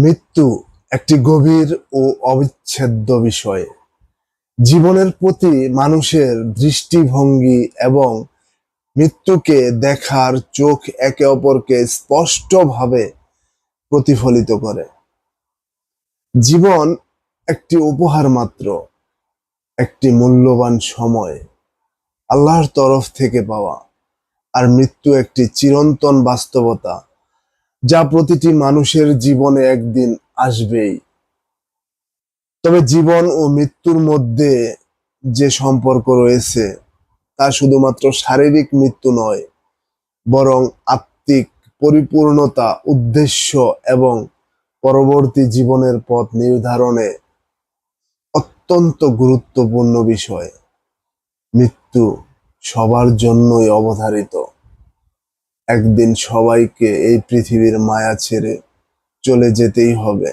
মৃত্যু একটি গভীর ও অবিচ্ছেদ্য বিষয়। জীবনের প্রতি মানুষের দৃষ্টিভঙ্গি এবং মৃত্যুকে দেখার চোখ একে অপরকে স্পষ্টভাবে প্রতিফলিত করে। জীবন একটি উপহার মাত্র, একটি মূল্যবান সময় আল্লাহর তরফ থেকে পাওয়া, আর মৃত্যু একটি চিরন্তন বাস্তবতা যা প্রতিটি মানুষের জীবনে একদিন আসবেই। তবে জীবন ও মৃত্যুর মধ্যে যে সম্পর্ক রয়েছে তা শুধুমাত্র শারীরিক মৃত্যু নয়, বরং আত্মিক পরিপূর্ণতা, উদ্দেশ্য এবং পরবর্তী জীবনের পথ নির্ধারণে অত্যন্ত গুরুত্বপূর্ণ বিষয়। মৃত্যু সবার জন্যই অবধারিত। একদিন সবাইকে এই পৃথিবীর মায়া ছেড়ে চলে যেতেই হবে।